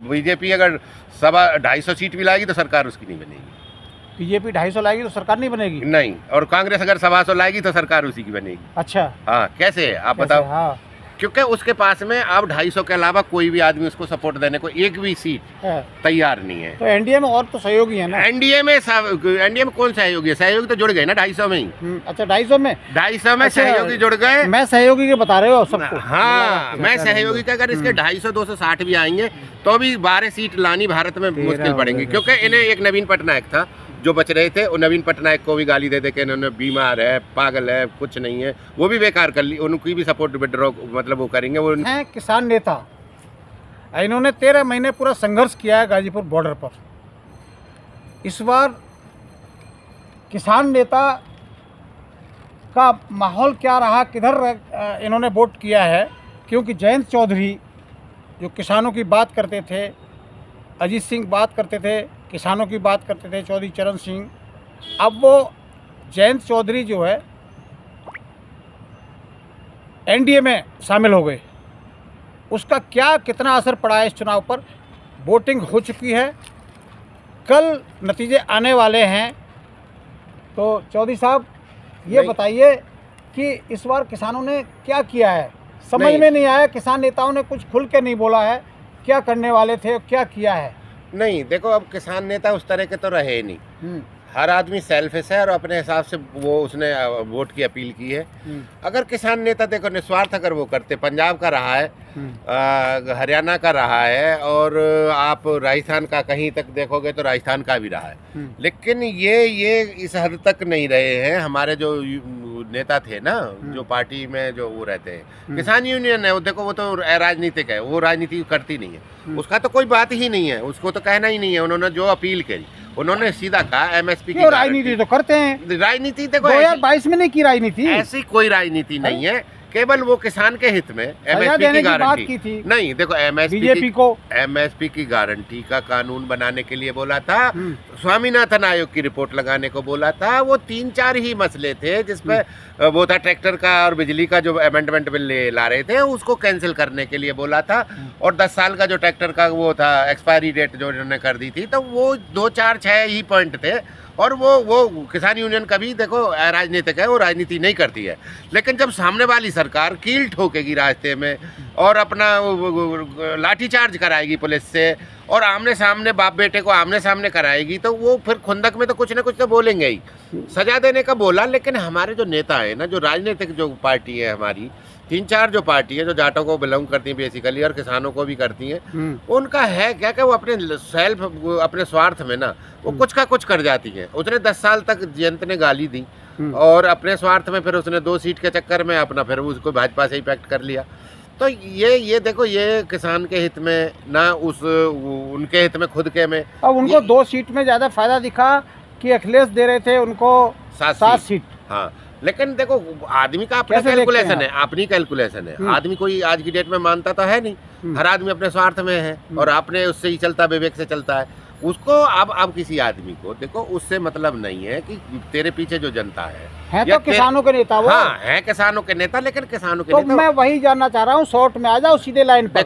BJP अगर 250 seat भी लाएगी तो सरकार उसकी नहीं बनेगी। बीजेपी 250 लाएगी तो सरकार नहीं बनेगी? नहीं, और कांग्रेस अगर 125 लाएगी तो सरकार उसी की बनेगी। अच्छा, हाँ, कैसे आप कैसे? बताओ? हाँ, क्योंकि उसके पास में अब 250 के अलावा कोई भी आदमी उसको सपोर्ट देने को एक भी सीट है। तैयार नहीं है। तो एनडीए में और तो सहयोगी है ना? एनडीए में कौन सहयोगी है? सहयोगी तो जुड़ गए ना 250 में ही। अच्छा, 250 में? 250 में अच्छा, सहयोगी जुड़ गए। मैं सहयोगी के बता रहे हो सबको? हाँ, मैं सहयोगी का अगर इसके 250 260 भी आएंगे तो भी 12 सीट लानी भारत में मुश्किल पड़ेंगी, क्योंकि इन्हें एक नवीन पटनायक था जो बच रहे थे, वो नवीन पटनायक को भी गाली दे के इन्होंने बीमार है, पागल है, कुछ नहीं है, वो भी बेकार कर ली। उनकी भी सपोर्ट विड्रॉ मतलब वो करेंगे। वो हैं किसान नेता, इन्होंने 13 महीने पूरा संघर्ष किया है गाजीपुर बॉर्डर पर। इस बार किसान नेता का माहौल क्या रहा, किधर इन्होंने वोट किया है? क्योंकि जयंत चौधरी जो किसानों की बात करते थे, अजीत सिंह बात करते थे, किसानों की बात करते थे, चौधरी चरण सिंह, अब वो जयंत चौधरी जो है एनडीए में शामिल हो गए। उसका क्या कितना असर पड़ा है इस चुनाव पर? वोटिंग हो चुकी है, कल नतीजे आने वाले हैं। तो चौधरी साहब ये बताइए कि इस बार किसानों ने क्या किया है? समझ में नहीं आया, किसान नेताओं ने कुछ खुल के नहीं बोला है, क्या करने वाले थे, क्या किया है? नहीं, देखो अब किसान नेता उस तरह के तो रहे नहीं। हर आदमी सेल्फिश है और अपने हिसाब से वो उसने वोट की अपील की है। अगर किसान नेता देखो निस्वार्थ अगर वो करते, पंजाब का रहा है, हरियाणा का रहा है, और आप राजस्थान का कहीं तक देखोगे तो राजस्थान का भी रहा है, लेकिन ये इस हद तक नहीं रहे हैं। हमारे जो नेता थे ना, जो पार्टी में जो वो रहते हैं, किसान यूनियन है, वो देखो वो तो राजनीतिक है, वो राजनीति करती नहीं है, उसका तो कोई बात ही नहीं है, उसको तो कहना ही नहीं है। उन्होंने जो अपील करी, उन्होंने सीधा कहा एमएसपी की राजनीति तो करते हैं। राजनीति देखो 2022 में नहीं की राजनीति, ऐसी कोई राजनीति नहीं है, केवल वो किसान के हित में एमएसपी की गारंटी थी। नहीं, देखो एमएसपी की गारंटी का कानून बनाने के लिए बोला था, स्वामीनाथन आयोग की रिपोर्ट लगाने को बोला था। वो 3-4 ही मसले थे जिसपे वो था ट्रैक्टर का और बिजली का जो अमेंडमेंट बिल ला रहे थे उसको कैंसिल करने के लिए बोला था, और 10 साल का जो ट्रैक्टर का वो था एक्सपायरी डेट जो इन्होंने कर दी थी, तो वो 2-4-6 ही पॉइंट थे। और वो किसान यूनियन कभी देखो राजनीतिक है, वो राजनीति नहीं करती है, लेकिन जब सामने वाली सरकार कील ठोकेगी रास्ते में और अपना लाठीचार्ज कराएगी पुलिस से और आमने सामने बाप बेटे को आमने सामने कराएगी, तो वो फिर खुंदक में तो कुछ ना कुछ तो बोलेंगे ही। सजा देने का बोला, लेकिन हमारे जो नेता है ना, जो राजनीतिक जो पार्टी है हमारी, 3-4 जो पार्टी है जो जाटों को बिलोंग करती हैं बेसिकली और किसानों को भी करती हैं, उनका है क्या कि वो अपने स्वार्थ में ना वो कुछ का कुछ कर जाती हैं। उसने 10 साल तक जयंत ने गाली दी और अपने स्वार्थ में फिर उसने 2 सीट के चक्कर में अपना फिर उसको भाजपा से ही पैक्ट कर लिया। तो ये देखो, ये किसान के हित में ना उनके हित में खुद के में। अब उनको 2 सीट में ज़्यादा फायदा दिखा कि अखिलेश दे रहे थे उनको 7 सीट। हाँ, लेकिन देखो आदमी का अपना कैलकुलेशन है, अपनी कैलकुलेशन है। आदमी कोई आज की डेट में मानता तो है नहीं, हर आदमी अपने स्वार्थ में है और आपने उससे ही चलता, विवेक से चलता है उसको। अब किसी आदमी को देखो उससे मतलब नहीं है कि तेरे पीछे जो जनता है तो किसानों के नेता वो। हाँ, है किसानों के नेता, लेकिन किसानों के तो नेता मैं वही जानना चाह रहा हूँ, शॉर्ट में आ जाओ, सीधे लाइन पर।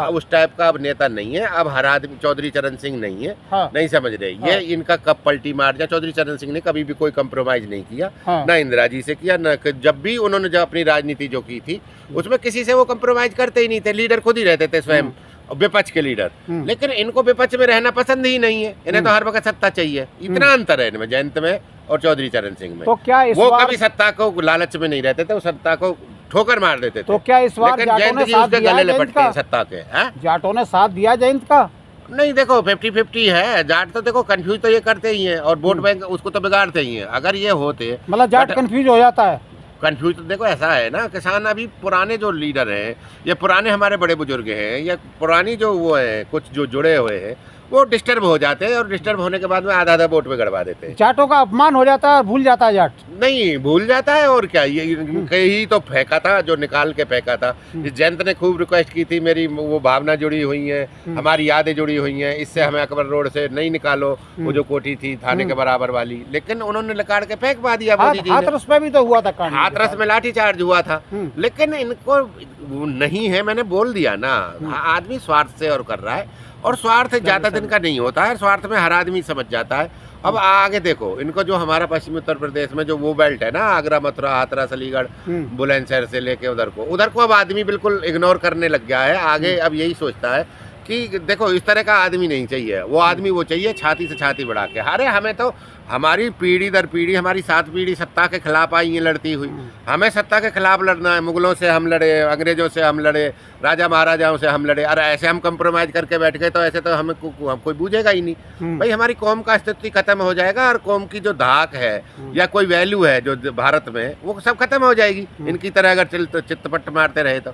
उस टाइप का अब नेता नहीं है अब हर आदमी। चौधरी चरण सिंह नहीं है, नहीं समझ रहे ये इनका कब पलटी मार जाए। चौधरी चरण सिंह ने कभी भी कोई कंप्रोमाइज नहीं किया, ना इंदिरा जी से किया, न जब भी उन्होंने जब अपनी राजनीति जो की थी उसमें किसी से वो कंप्रोमाइज करते ही नहीं थे। लीडर खुद ही रहते थे स्वयं, विपक्ष के लीडर, लेकिन इनको विपक्ष में रहना पसंद ही नहीं है। इन्हें तो हर वक्त सत्ता चाहिए। इतना अंतर है इनमें, जयंत में और चौधरी चरण सिंह में। तो क्या वो कभी सत्ता को लालच में नहीं रहते थे, वो सत्ता को ठोकर मार देते थे। तो क्या इस बार जयंत जी उसके गले लपटते हैं सत्ता के। जाटों ने साथ दिया जयंत का? नहीं, देखो 50-50 है। जाट तो देखो कंफ्यूज तो ये करते ही हैं और वोट बैंक उसको तो बिगाड़ते ही हैं। अगर ये होते, मतलब जाट कंफ्यूज हो जाता है। कंफ्यूज तो देखो ऐसा है ना, किसान अभी पुराने जो लीडर हैं, ये पुराने हमारे बड़े बुजुर्ग हैं, या पुरानी जो वो है कुछ जो जुड़े हुए हैं, वो डिस्टर्ब हो जाते हैं और डिस्टर्ब होने के बाद में आधा आधा वोट में गड़वा देते हैं। जाटों का अपमान हो जाता है और भूल जाता है जाट। नहीं भूल जाता है और क्या, ये कहीं तो फेंका था जो निकाल के फेंका था। इस जयंत ने खूब रिक्वेस्ट की थी, मेरी वो भावना जुड़ी हुई है, हमारी यादें जुड़ी हुई हैं, इससे हमें अकबर रोड से नहीं निकालो, वो जो कोठी थी थाने के बराबर वाली, लेकिन उन्होंने निकाल के फेंक पा दिया मोदी जी ने। हाथरस में भी तो हुआ था, हाथरस में लाठीचार्ज हुआ था, लेकिन इनको वो नहीं है, मैंने बोल दिया ना, आदमी स्वार्थ से और कर रहा है, और स्वार्थ ज्यादा दिन का नहीं होता है, स्वार्थ में हर आदमी समझ जाता है। अब आगे देखो, इनको जो हमारा पश्चिमी उत्तर प्रदेश में जो वो बेल्ट है ना, आगरा, मथुरा, हाथरस, अलीगढ़, बुलंदशहर से लेके उधर को अब आदमी बिल्कुल इग्नोर करने लग गया है। आगे अब यही सोचता है कि देखो इस तरह का आदमी नहीं चाहिए, वो आदमी वो चाहिए छाती से छाती बढ़ा के। अरे हमें तो हमारी पीढ़ी दर पीढ़ी, हमारी 7 पीढ़ी सत्ता के खिलाफ आई है लड़ती हुई, हमें सत्ता के खिलाफ लड़ना है। मुगलों से हम लड़े, अंग्रेजों से हम लड़े, राजा महाराजाओं से हम लड़े। अरे ऐसे हम कंप्रोमाइज करके बैठ गए तो ऐसे तो हमें कोई बूझेगा ही नहीं भाई। हमारी कौम का अस्तित्व खत्म हो जाएगा और कौम की जो धाक है या कोई वैल्यू है जो भारत में, वो सब खत्म हो जाएगी इनकी तरह अगर चित्तपट मारते रहे तो।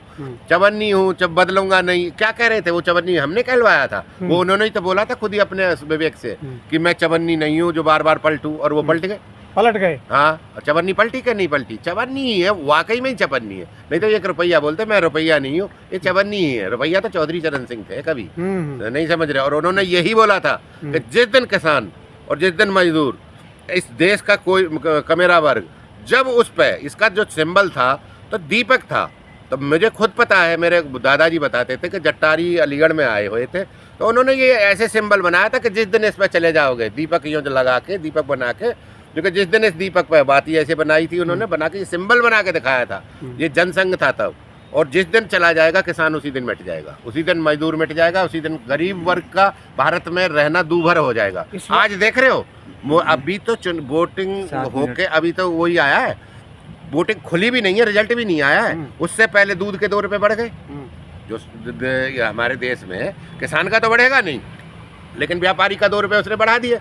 चवन्नी हूँ, जब बदलूंगा नहीं, क्या कह रहे थे वो चवन्नी? हमने कहलवाया था, वो उन्होंने ही तो बोला था खुद ही अपने विवेक से कि मैं चवन्नी नहीं हूँ जो बार बार पलटू, और वो पलट गए। हाँ, चवन्नी पलटी क्या नहीं पलटी? चवन्नी ही है, वाकई में ही चवन्नी है। नहीं तो 1 रुपया बोलते, मैं रुपया नहीं हूँ, ये चवन्नी ही है। रुपया तो चौधरी चरण सिंह थे कभी, नहीं समझ रहे। और उन्होंने यही बोला था कि जिस दिन किसान और जिस दिन मजदूर, इस देश का कोई कमेरा वर्ग, जब उस पे इसका जो सिंबल था तो दीपक था, तो मुझे खुद पता है, मेरे दादाजी बताते थे कि जट्टारी अलीगढ़ में आए हुए थे, तो उन्होंने ये ऐसे सिंबल बनाया था कि जिस दिन इस पर चले जाओगे, दीपक यूँ लगा के, दीपक बना के, क्योंकि जिस दिन इस दीपक पर बात ही ऐसे बनाई थी उन्होंने, बना के ये सिंबल बना के दिखाया था। ये जनसंघ था तब। और जिस दिन चला जाएगा किसान, उसी दिन मिट जाएगा, उसी दिन मजदूर मिट जाएगा, उसी दिन गरीब वर्ग का भारत में रहना दूभर हो जाएगा। आज देख रहे हो, अभी तो वोटिंग होके अभी तो वही आया है, वोटिंग खुली भी नहीं है, रिजल्ट भी नहीं आया है। उससे पहले दूध के 2 रुपये बढ़ गए। जो हमारे देश में किसान का तो बढ़ेगा नहीं, लेकिन व्यापारी का 2 रुपये उसने बढ़ा दिए,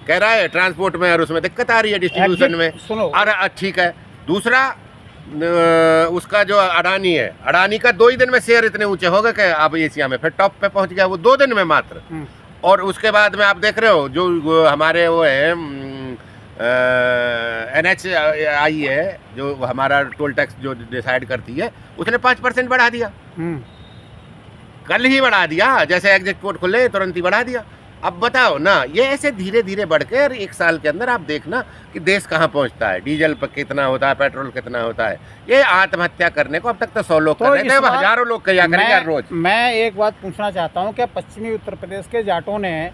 कह रहा है ट्रांसपोर्ट में और उसमें दिक्कत आ रही है डिस्ट्रीब्यूशन में। और ठीक है, दूसरा उसका जो अडानी है, अडानी का 2 ही दिन में शेयर इतने ऊंचे हो गए कि अब एशिया में फिर टॉप पे पहुंच गया, वो 2 दिन में मात्र। और उसके बाद में आप देख रहे हो जो हमारे वो है NHAI है, जो हमारा टोल टैक्स जो डिसाइड करती है, उसने 5% बढ़ा दिया, कल ही बढ़ा दिया, जैसे एग्जिट पोर्ट खुले तुरंत ही बढ़ा दिया। अब बताओ ना, ये ऐसे धीरे धीरे बढ़ के 1 साल के अंदर आप देखना कि देश कहाँ पहुँचता है, डीजल पर कितना होता है, पेट्रोल कितना होता है। ये आत्महत्या करने को अब तक तो 100 लोग कर रहे थे, अब हजारों लोग क्या करेंगे रोज। मैं एक बात पूछना चाहता हूँ, क्या पश्चिमी उत्तर प्रदेश के जाटों ने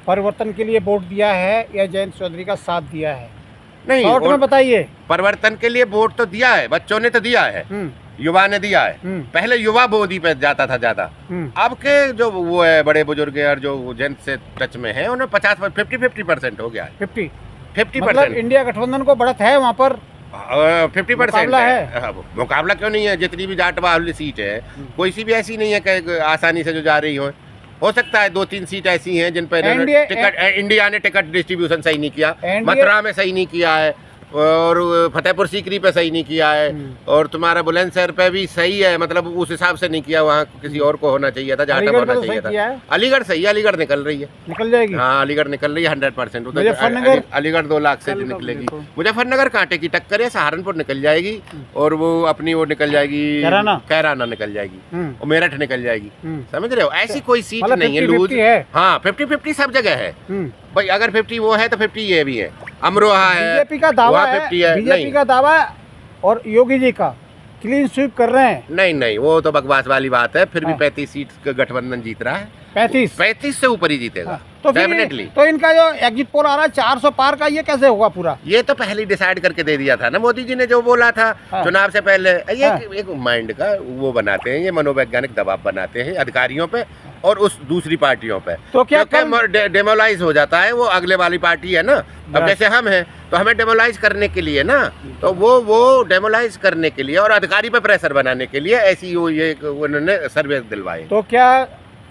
परिवर्तन के लिए वोट दिया है या जयंत चौधरी का साथ दिया है? नहीं, शॉर्ट में बताइए। परिवर्तन के लिए वोट तो दिया है, बच्चों ने तो दिया है, युवा ने दिया है। पहले युवा मोदी पे जाता था ज्यादा, अब के जो वो है बड़े बुजुर्ग और जो जयंत से टच में है, उन्हें 50% हो गया है। 50% मतलब इंडिया गठबंधन को बढ़त है वहाँ पर, 50% है। मुकाबला क्यों नहीं है? जितनी भी जाट वाली सीट है, कोई सी भी ऐसी नहीं है कि आसानी से जो जा रही हो सकता है 2-3 सीट ऐसी हैं जिन पर इंडिया ने टिकट डिस्ट्रीब्यूशन सही नहीं किया, मथुरा में सही नहीं किया है, और फतेहपुर सीकरी पे सही नहीं किया है, और तुम्हारा बुलंदशहर पे भी सही है, मतलब उस हिसाब से नहीं किया, वहाँ किसी और को होना चाहिए था, जाटव होना चाहिए था। अलीगढ़ सही है, अलीगढ़ निकल रही है, निकल जाएगी। हाँ, अलीगढ़ निकल रही है 100%। अलीगढ़ 2 लाख से निकलेगी। मुजफ्फरनगर कांटे की टक्कर है, सहारनपुर निकल जाएगी, और वो अपनी वो निकल जाएगी, कैराना निकल जाएगी, और मेरठ निकल जाएगी। समझ रहे हो? ऐसी कोई सीट नहीं है लूज। हाँ, 50-50 सब जगह है भाई। अगर 50 वो है तो 50 ये भी है। अमरोहा है, बीजेपी का दावा है, 50 है, बीजेपी का दावा है, और योगी जी का क्लीन स्वीप कर रहे हैं। नहीं, वो तो बकवास वाली बात है। फिर भी 35 सीट का गठबंधन जीत रहा है। 35 से ऊपर ही जीतेगा तो डेफिनेटली। तो इनका जो एग्जिट पोल आ रहा है 400 पार का, ये कैसे होगा पूरा? ये तो पहले ही डिसाइड करके दे दिया था ना मोदी जी ने, जो बोला था चुनाव से पहले। ये एक माइंड का वो बनाते हैं, ये मनोवैज्ञानिक दबाव बनाते हैं अधिकारियों पे और उस दूसरी पार्टियों पे। तो क्या डेमोलाइज हो जाता है वो अगले वाली पार्टी है ना। अब जैसे हम हैं तो हमें डेमोलाइज करने के लिए ना, तो वो डेमोलाइज करने के लिए और अधिकारी पे प्रेशर बनाने के लिए ऐसी ये उन्होंने सर्वे दिलवाए। तो क्या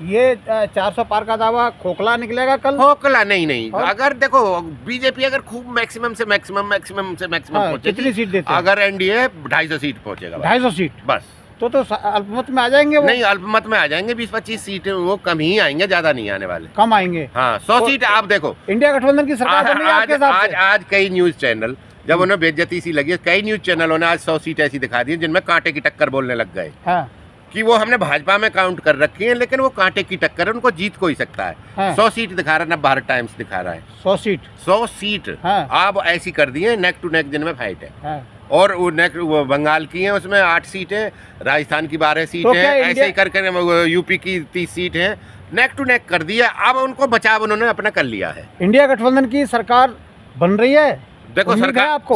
ये 400 पार का दावा खोखला निकलेगा कल? खोखला नहीं। अगर देखो बीजेपी अगर खूब मैक्सिमम से मैक्सिमम पहुंचेगी, कितनी सीट देते हैं? अगर एनडीए 250 सीट पहुंचेगा, 250 सीट बस। तो अल्पमत में आ जाएंगे वो? नहीं, अल्पमत में आ जाएंगे, 20-25 सीटें वो कम ही आएंगे, ज्यादा नहीं आने वाले, कम आएंगे। हाँ 100 सीट आप देखो। इंडिया गठबंधन की सरकार बन रही है आपके हिसाब से? आज कई न्यूज चैनल, जब उन्हें बेइज्जती सी लगी, कई न्यूज चैनलों ने आज 100 सीट ऐसी दिखा दी जिनमें कांटे की टक्कर बोलने लग गए। हाँ। कि वो हमने भाजपा में काउंट कर रखी है, लेकिन वो कांटे की टक्कर है, उनको जीत को ही सकता है। हाँ। 100 सीट दिखा रहा है ना, भारत टाइम्स दिखा रहा है 100 सीट। 100 सीट हाँ। आप ऐसी कर दी है, नेक टू नेक जिनमें फाइट है। हाँ। और वो बंगाल की हैं, उसमें 8 सीटें, राजस्थान की 12 सीटें, तो ऐसे ही करके यूपी की 30 सीट हैं, नेक टू नेक कर दिया। अब उनको बचाव उन्होंने अपना कर लिया है। इंडिया गठबंधन की सरकार बन रही है? देखो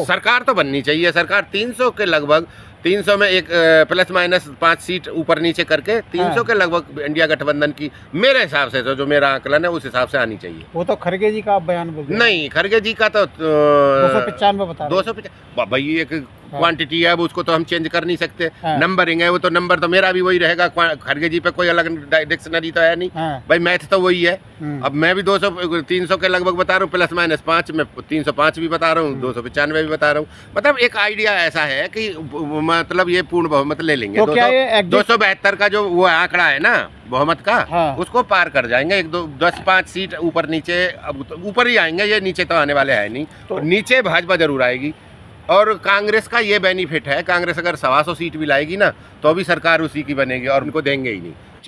सरकार तो बननी चाहिए। सरकार 300 के लगभग, 300 में एक प्लस माइनस 5 सीट ऊपर नीचे करके 300 के लगभग इंडिया गठबंधन की, मेरे हिसाब से तो जो मेरा आकलन है उस हिसाब से आनी चाहिए। वो तो खड़गे जी का आप बयान बोल रहे हैं। नहीं, खड़गे जी का तो 295 बता रहे हैं। 295 भाई एक क्वांटिटी है, अब उसको तो हम चेंज कर नहीं सकते। हाँ। नंबरिंग है, वो तो नंबर तो मेरा भी वही रहेगा, खड़गे जी पे कोई अलग डिक्शनरी तो है नहीं। हाँ। भाई मैथ तो वही है। अब मैं भी 300 के लगभग बता रहा हूँ, प्लस माइनस 5 में 305 भी बता रहा हूँ, 295 भी बता रहा हूँ। मतलब एक आइडिया ऐसा है कि मतलब ये पूर्ण बहुमत ले लेंगे। तो क्या ये 272 का जो वो आंकड़ा है ना बहुमत का, हाँ। उसको पार कर जाएंगे। 10-5 सीट ऊपर नीचे, अब ऊपर ही आएंगे, ये नीचे तो आने वाले है नहीं। तो नीचे भाजपा जरूर आएगी। और कांग्रेस का ये बेनिफिट है, कांग्रेस अगर 125 सीट भी लाएगी ना, तो भी सरकार उसी की बनेगी और उनको देंगे ही नहीं।